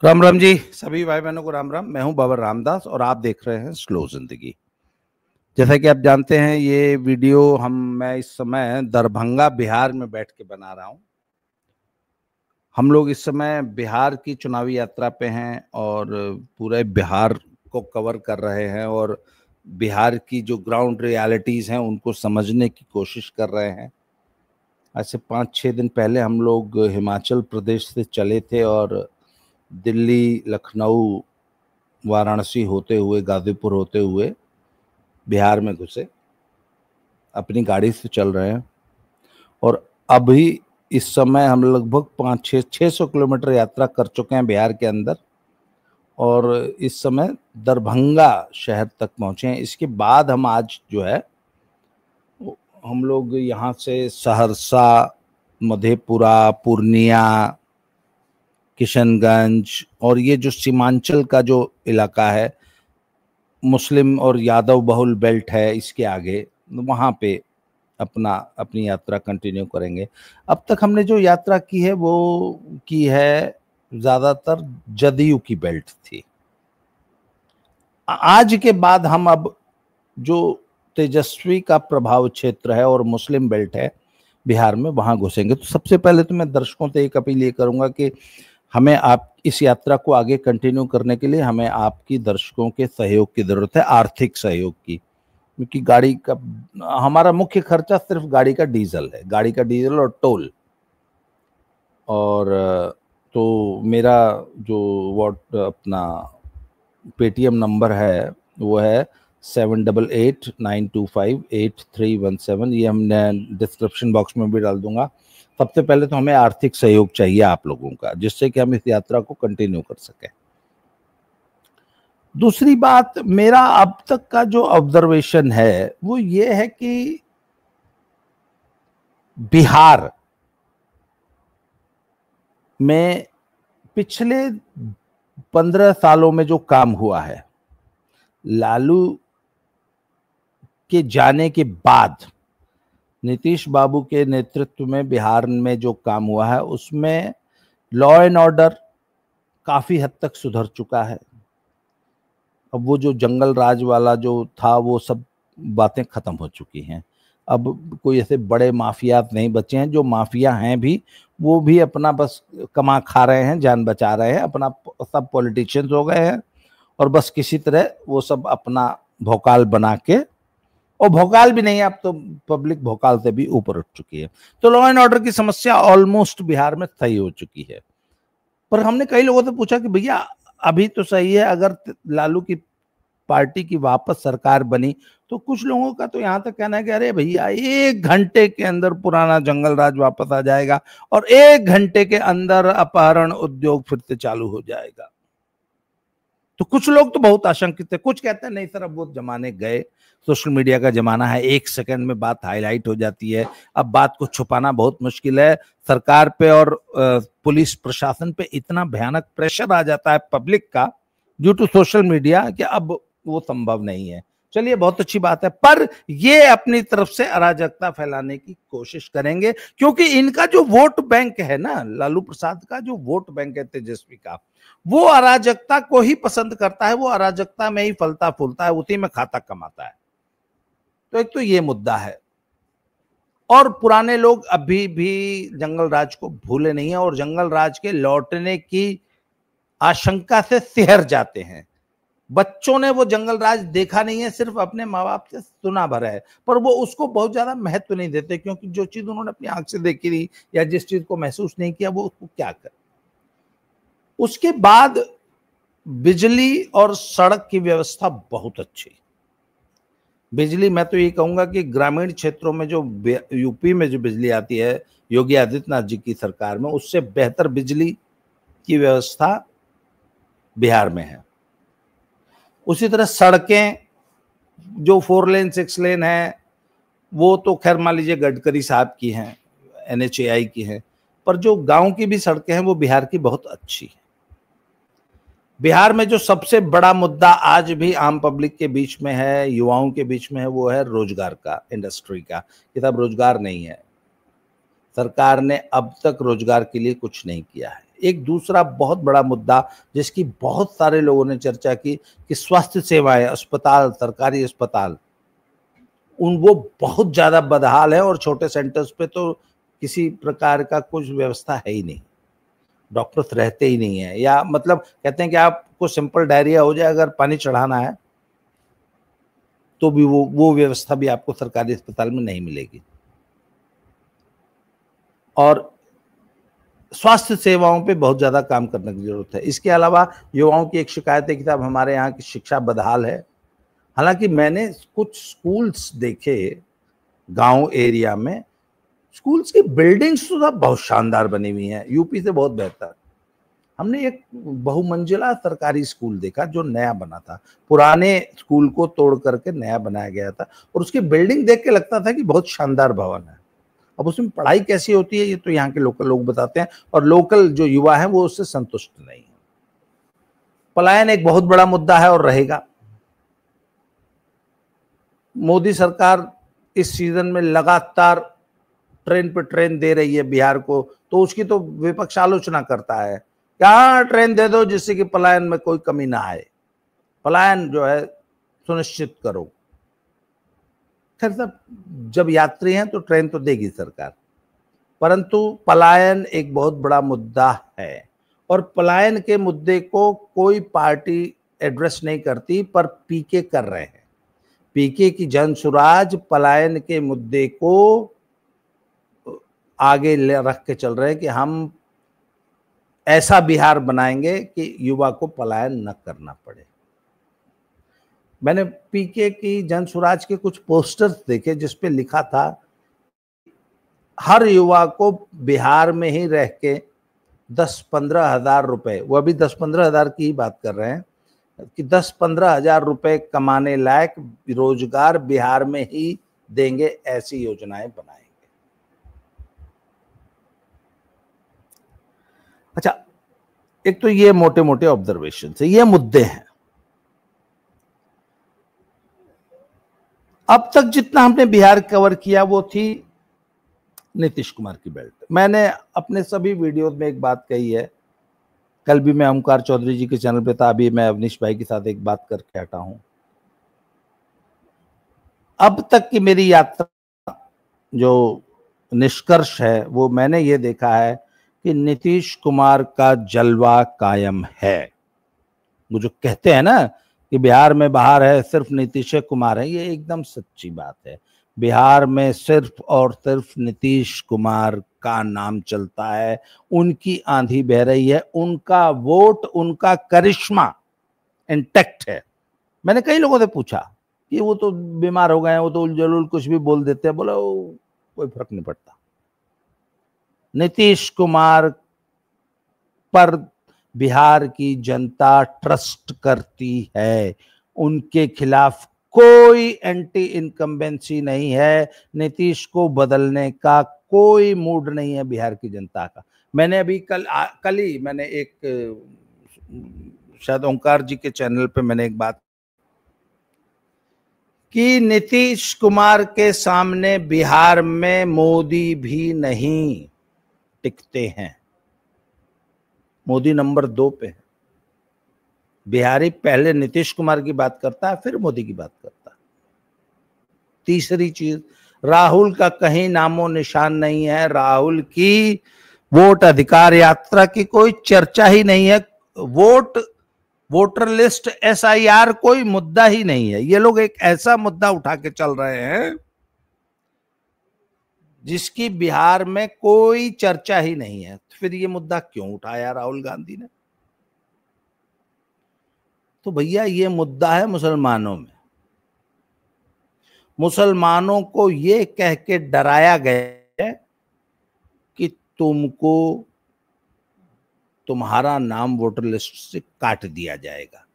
राम राम जी, सभी भाई बहनों को राम राम। मैं हूं बाबर रामदास और आप देख रहे हैं स्लो जिंदगी। जैसा कि आप जानते हैं, ये वीडियो मैं इस समय दरभंगा बिहार में बैठ के बना रहा हूं। हम लोग इस समय बिहार की चुनावी यात्रा पे हैं और पूरे बिहार को कवर कर रहे हैं और बिहार की जो ग्राउंड रियलिटीज हैं उनको समझने की कोशिश कर रहे हैं। आज से 5-6 दिन पहले हम लोग हिमाचल प्रदेश से चले थे और दिल्ली, लखनऊ, वाराणसी होते हुए, गाजीपुर होते हुए बिहार में घुसे। अपनी गाड़ी से चल रहे हैं और अभी इस समय हम लगभग 500-600 किलोमीटर यात्रा कर चुके हैं बिहार के अंदर और इस समय दरभंगा शहर तक पहुंचे हैं। इसके बाद हम आज जो है हम लोग यहाँ से सहरसा, मधेपुरा, पूर्णिया, किशनगंज और ये जो सीमांचल का जो इलाका है, मुस्लिम और यादव बहुल बेल्ट है, इसके आगे वहाँ पे अपनी यात्रा कंटिन्यू करेंगे। अब तक हमने जो यात्रा की है वो की है ज़्यादातर जदयू की बेल्ट थी। आज के बाद हम अब जो तेजस्वी का प्रभाव क्षेत्र है और मुस्लिम बेल्ट है बिहार में, वहाँ घुसेंगे। तो सबसे पहले तो मैं दर्शकों से एक अपील ये करूँगा कि हमें आप इस यात्रा को आगे कंटिन्यू करने के लिए हमें आपकी, दर्शकों के सहयोग की जरूरत है, आर्थिक सहयोग की। क्योंकि गाड़ी का हमारा मुख्य खर्चा सिर्फ गाड़ी का डीजल है, गाड़ी का डीजल और टोल। और तो मेरा जो अपना पेटीएम नंबर है वो है 7889258317। ये हमने डिस्क्रिप्शन बॉक्स में भी डाल दूंगा। सबसे पहले तो हमें आर्थिक सहयोग चाहिए आप लोगों का, जिससे कि हम इस यात्रा को कंटिन्यू कर सकें। दूसरी बात, मेरा अब तक का जो ऑब्जर्वेशन है वो ये है कि बिहार में पिछले 15 सालों में जो काम हुआ है, लालू के जाने के बाद नीतीश बाबू के नेतृत्व में बिहार में जो काम हुआ है, उसमें लॉ एंड ऑर्डर काफी हद तक सुधर चुका है। अब वो जो जंगल राज वाला जो था वो सब बातें खत्म हो चुकी हैं। अब कोई ऐसे बड़े माफिया नहीं बचे हैं। जो माफिया हैं भी, वो भी अपना बस कमा खा रहे हैं, जान बचा रहे हैं, अपना सब पॉलिटिशियंस हो गए हैं और बस किसी तरह वो सब अपना भोकाल बना के, और भोकाल भी नहीं, अब तो पब्लिक भोकाल से भी ऊपर उठ चुकी है। तो लॉ एंड ऑर्डर की समस्या ऑलमोस्ट बिहार में सही हो चुकी है। पर हमने कई लोगों से पूछा कि भैया अभी तो सही है, अगर लालू की पार्टी की वापस सरकार बनी तो कुछ लोगों का तो यहां तक कहना है कि अरे भैया 1 घंटे के अंदर पुराना जंगल राज वापस आ जाएगा और 1 घंटे के अंदर अपहरण उद्योग फिर से चालू हो जाएगा। तो कुछ लोग तो बहुत आशंकित थे। कुछ कहते हैं नहीं सर, अब वो जमाने गए, सोशल मीडिया का जमाना है, 1 सेकंड में बात हाईलाइट हो जाती है, अब बात को छुपाना बहुत मुश्किल है। सरकार पे और पुलिस प्रशासन पे इतना भयानक प्रेशर आ जाता है पब्लिक का ड्यू टू सोशल मीडिया कि अब वो संभव नहीं है। चलिए, बहुत अच्छी बात है, पर ये अपनी तरफ से अराजकता फैलाने की कोशिश करेंगे, क्योंकि इनका जो वोट बैंक है ना, लालू प्रसाद का जो वोट बैंक है तेजस्वी का, वो अराजकता को ही पसंद करता है। वो अराजकता में ही फलता फूलता है, उसी में खाता कमाता है। तो एक तो ये मुद्दा है। और पुराने लोग अभी भी जंगल राज को भूले नहीं है और जंगल राज के लौटने की आशंका से सिहर जाते हैं। बच्चों ने वो जंगल राज देखा नहीं है, सिर्फ अपने माँ बाप से सुना भरा है, पर वो उसको बहुत ज्यादा महत्व नहीं देते, क्योंकि जो चीज उन्होंने अपनी आंख से देखी थी या जिस चीज को महसूस नहीं किया, वो उसको क्या कर। उसके बाद बिजली और सड़क की व्यवस्था बहुत अच्छी। बिजली, मैं तो ये कहूंगा कि ग्रामीण क्षेत्रों में जो यूपी में जो बिजली आती है योगी आदित्यनाथ जी की सरकार में, उससे बेहतर बिजली की व्यवस्था बिहार में है। उसी तरह सड़कें, जो 4 लेन 6 लेन है, वो तो खैर मान लीजिए गडकरी साहब की हैं, NHAI की हैं, पर जो गांव की भी सड़कें हैं वो बिहार की बहुत अच्छी है। बिहार में जो सबसे बड़ा मुद्दा आज भी आम पब्लिक के बीच में है, युवाओं के बीच में है, वो है रोजगार का, इंडस्ट्री का। कि साहब रोजगार नहीं है, सरकार ने अब तक रोजगार के लिए कुछ नहीं किया है। एक दूसरा बहुत बड़ा मुद्दा जिसकी बहुत सारे लोगों ने चर्चा की कि स्वास्थ्य सेवाएं, अस्पताल, सरकारी अस्पताल, वो बहुत ज्यादा बदहाल है और छोटे सेंटर्स पे तो किसी प्रकार का कुछ व्यवस्था है ही नहीं, डॉक्टर्स रहते ही नहीं है, या मतलब कहते हैं कि आपको सिंपल डायरिया हो जाए, अगर पानी चढ़ाना है तो भी वो व्यवस्था भी आपको सरकारी अस्पताल में नहीं मिलेगी। और स्वास्थ्य सेवाओं पे बहुत ज्यादा काम करने की जरूरत है। इसके अलावा युवाओं की एक शिकायत है कि साहब हमारे यहाँ की शिक्षा बदहाल है। हालांकि मैंने कुछ स्कूल्स देखे गांव एरिया में, स्कूल्स की बिल्डिंग्स तो बहुत शानदार बनी हुई हैं, यूपी से बहुत बेहतर। हमने एक बहुमंजिला सरकारी स्कूल देखा जो नया बना था, पुराने स्कूल को तोड़ करके नया बनाया गया था, और उसकी बिल्डिंग देख के लगता था कि बहुत शानदार भवन है। अब उसमें पढ़ाई कैसी होती है ये तो यहाँ के लोकल लोग बताते हैं, और लोकल जो युवा हैं वो उससे संतुष्ट नहीं है। पलायन एक बहुत बड़ा मुद्दा है और रहेगा। मोदी सरकार इस सीजन में लगातार ट्रेन पे ट्रेन दे रही है बिहार को, तो उसकी तो विपक्ष आलोचना करता है, क्या ट्रेन दे दो जिससे कि पलायन में कोई कमी ना आए, पलायन जो है सुनिश्चित करो। खैर साहब, जब यात्री हैं तो ट्रेन तो देगी सरकार, परंतु पलायन एक बहुत बड़ा मुद्दा है, और पलायन के मुद्दे को कोई पार्टी एड्रेस नहीं करती, पर पीके कर रहे हैं। पीके की जनसुराज पलायन के मुद्दे को आगे ले रख के चल रहे हैं कि हम ऐसा बिहार बनाएंगे कि युवा को पलायन न करना पड़े। मैंने पीके की जनसुराज के कुछ पोस्टर्स देखे जिस पे लिखा था हर युवा को बिहार में ही रह के 10-15 हजार रुपए, वो अभी 10-15 हजार की ही बात कर रहे हैं, कि 10-15 हजार रुपए कमाने लायक रोजगार बिहार में ही देंगे, ऐसी योजनाएं बनाएंगे। अच्छा, एक तो ये मोटे मोटे ऑब्जर्वेशन है, ये मुद्दे हैं। अब तक जितना हमने बिहार कवर किया वो थी नीतीश कुमार की बेल्ट। मैंने अपने सभी वीडियोस में एक बात कही है, कल भी मैं ओमकार चौधरी जी के चैनल पे था, अभी मैं अवनीश भाई के साथ एक बात करके हटा हूं। अब तक की मेरी यात्रा जो निष्कर्ष है वो मैंने ये देखा है कि नीतीश कुमार का जलवा कायम है। वो जो कहते हैं ना कि बिहार में बाहर है सिर्फ नीतीश कुमार है, ये एकदम सच्ची बात है। बिहार में सिर्फ और सिर्फ नीतीश कुमार का नाम चलता है, उनकी आंधी बह रही है, उनका वोट, उनका करिश्मा इंटैक्ट है। मैंने कई लोगों से पूछा कि वो तो बीमार हो गए हैं, वो तो उलझुल कुछ भी बोल देते हैं, बोला कोई फर्क नहीं पड़ता। नीतीश कुमार पर बिहार की जनता ट्रस्ट करती है, उनके खिलाफ कोई एंटी इनकम्बेंसी नहीं है, नीतीश को बदलने का कोई मूड नहीं है बिहार की जनता का। मैंने अभी कल ही मैंने एक शायद ओंकार जी के चैनल पे मैंने एक बात कि नीतीश कुमार के सामने बिहार में मोदी भी नहीं टिकते हैं, मोदी नंबर 2 पे है। बिहारी पहले नीतीश कुमार की बात करता है, फिर मोदी की बात करता है। तीसरी चीज, राहुल का कहीं नामो निशान नहीं है, राहुल की वोट अधिकार यात्रा की कोई चर्चा ही नहीं है, वोटर लिस्ट SIR कोई मुद्दा ही नहीं है। ये लोग एक ऐसा मुद्दा उठा के चल रहे हैं जिसकी बिहार में कोई चर्चा ही नहीं है। फिर ये मुद्दा क्यों उठाया राहुल गांधी ने? तो भैया ये मुद्दा है मुसलमानों में। मुसलमानों को ये कह के डराया गया है कि तुमको तुम्हारा नाम वोटर लिस्ट से काट दिया जाएगा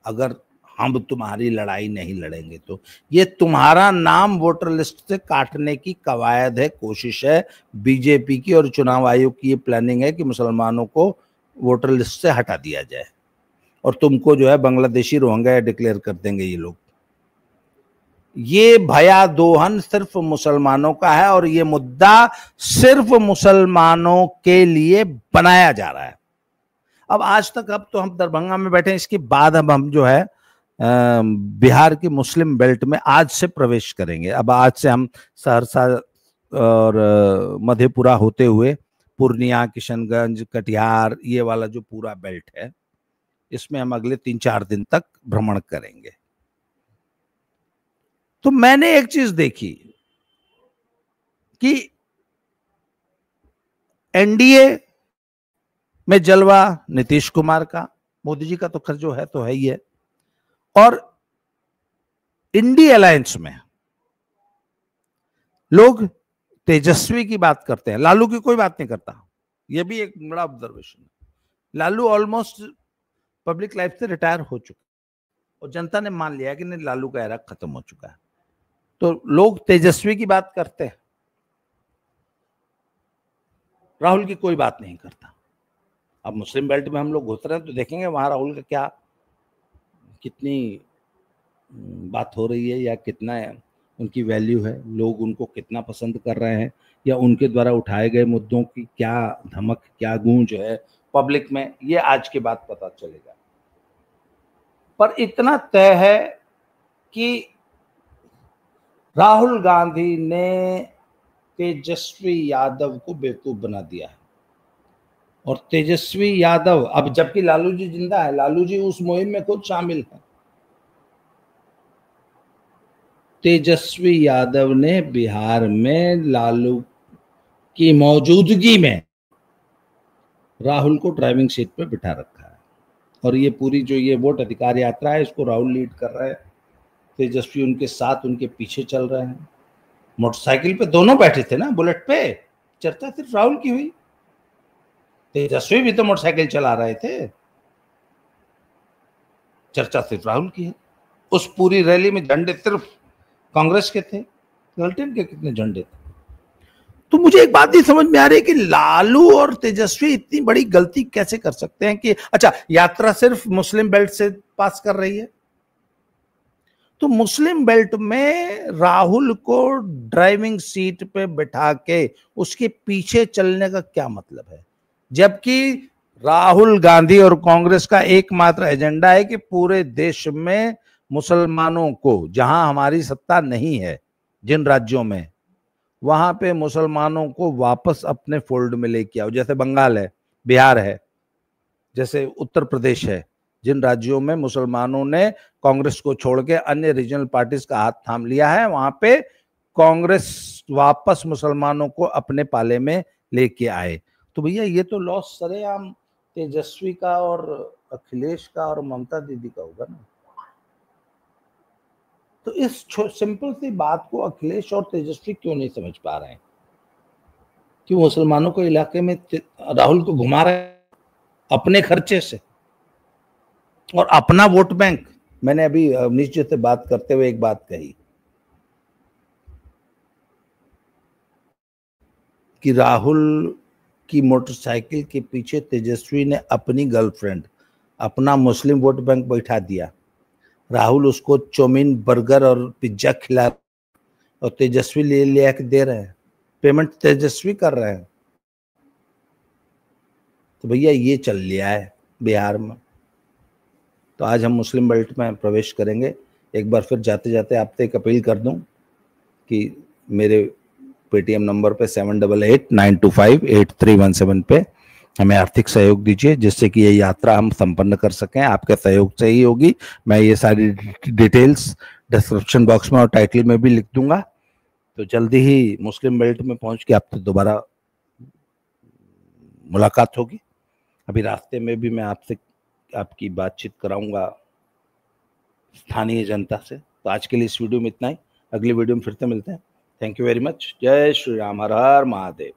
अगर हम तुम्हारी लड़ाई नहीं लड़ेंगे। तो ये तुम्हारा नाम वोटर लिस्ट से काटने की कवायद है, कोशिश है बीजेपी की, और चुनाव आयोग की ये प्लानिंग है कि मुसलमानों को वोटर लिस्ट से हटा दिया जाए और तुमको जो है बांग्लादेशी रोहिंग्या डिक्लेयर कर देंगे ये लोग। ये भया दोहन सिर्फ मुसलमानों का है और ये मुद्दा सिर्फ मुसलमानों के लिए बनाया जा रहा है। अब आज तक, अब तो हम दरभंगा में बैठे हैं, इसके बाद अब हम जो है बिहार की मुस्लिम बेल्ट में आज से प्रवेश करेंगे। अब आज से हम सहरसा और मधेपुरा होते हुए पूर्णिया, किशनगंज, कटिहार, ये वाला जो पूरा बेल्ट है, इसमें हम अगले 3-4 दिन तक भ्रमण करेंगे। तो मैंने एक चीज देखी कि एनडीए में जलवा नीतीश कुमार का, मोदी जी का तो खर्च जो है तो है ही है, और इंडी अलायंस में लोग तेजस्वी की बात करते हैं, लालू की कोई बात नहीं करता। यह भी एक बड़ा ऑब्जर्वेशन है। लालू ऑलमोस्ट पब्लिक लाइफ से रिटायर हो चुका और जनता ने मान लिया कि नहीं, लालू का एरा खत्म हो चुका है, तो लोग तेजस्वी की बात करते हैं, राहुल की कोई बात नहीं करता। अब मुस्लिम बेल्ट में हम लोग घुस रहे हैं तो देखेंगे वहां राहुल का क्या, कितनी बात हो रही है, या कितना उनकी वैल्यू है, लोग उनको कितना पसंद कर रहे हैं, या उनके द्वारा उठाए गए मुद्दों की क्या धमक, क्या गूंज है पब्लिक में, ये आज के बाद पता चलेगा। पर इतना तय है कि राहुल गांधी ने तेजस्वी यादव को बेवकूफ बना दिया है, और तेजस्वी यादव, अब जबकि लालू जी जिंदा है, लालू जी उस मुहिम में खुद शामिल है, तेजस्वी यादव ने बिहार में लालू की मौजूदगी में राहुल को ड्राइविंग सीट पे बिठा रखा है, और ये पूरी जो ये वोट अधिकार यात्रा है, इसको राहुल लीड कर रहे हैं, तेजस्वी उनके साथ, उनके पीछे चल रहे हैं। मोटरसाइकिल पे दोनों बैठे थे ना, बुलेट पे, चर्चा सिर्फ राहुल की हुई, तेजस्वी भी तो मोटरसाइकिल चला रहे थे, चर्चा सिर्फ राहुल की है। उस पूरी रैली में झंडे सिर्फ कांग्रेस के थे, गलटेन के कितने झंडे थे। तो मुझे एक बात नहीं समझ में आ रही कि लालू और तेजस्वी इतनी बड़ी गलती कैसे कर सकते हैं कि अच्छा, यात्रा सिर्फ मुस्लिम बेल्ट से पास कर रही है, तो मुस्लिम बेल्ट में राहुल को ड्राइविंग सीट पे बिठा के उसके पीछे चलने का क्या मतलब है, जबकि राहुल गांधी और कांग्रेस का एकमात्र एजेंडा है कि पूरे देश में मुसलमानों को, जहां हमारी सत्ता नहीं है जिन राज्यों में, वहां पे मुसलमानों को वापस अपने फोल्ड में लेके आओ। जैसे बंगाल है, बिहार है, जैसे उत्तर प्रदेश है, जिन राज्यों में मुसलमानों ने कांग्रेस को छोड़ के अन्य रीजनल पार्टीज का हाथ थाम लिया है, वहां पे कांग्रेस वापस मुसलमानों को अपने पाले में लेके आए। तो भैया ये तो लॉस सरेआम तेजस्वी का और अखिलेश का और ममता दीदी का होगा ना। तो इस सिंपल सी बात को अखिलेश और तेजस्वी क्यों नहीं समझ पा रहे हैं? क्यों मुसलमानों को इलाके में राहुल को घुमा रहे हैं अपने खर्चे से और अपना वोट बैंक। मैंने अभी अवनीश जी से बात करते हुए एक बात कही कि राहुल की मोटरसाइकिल के पीछे तेजस्वी ने अपनी गर्लफ्रेंड, अपना मुस्लिम वोट बैंक बैठा दिया। राहुल उसको चौमीन, बर्गर और पिज्जा खिला और तेजस्वी ले के दे रहे हैं, पेमेंट तेजस्वी कर रहे हैं। तो भैया ये चल लिया है बिहार में। तो आज हम मुस्लिम बेल्ट में प्रवेश करेंगे। एक बार फिर जाते जाते आपसे एक अपील कर दूं कि मेरे पेटीएम नंबर पे 7889258317 पे हमें आर्थिक सहयोग दीजिए, जिससे कि ये यात्रा हम संपन्न कर सकें। आपके सहयोग से ही होगी। मैं ये सारी डिटेल्स डिस्क्रिप्शन बॉक्स में और टाइटल में भी लिख दूंगा। तो जल्दी ही मुस्लिम बेल्ट में पहुंच के आपसे दोबारा मुलाकात होगी। अभी रास्ते में भी मैं आपसे आपकी बातचीत कराऊंगा स्थानीय जनता से। तो आज के लिए इस वीडियो में इतना ही। अगली वीडियो में फिर से मिलते हैं। Thank you very much. जय श्री राम। हर हर महादेव।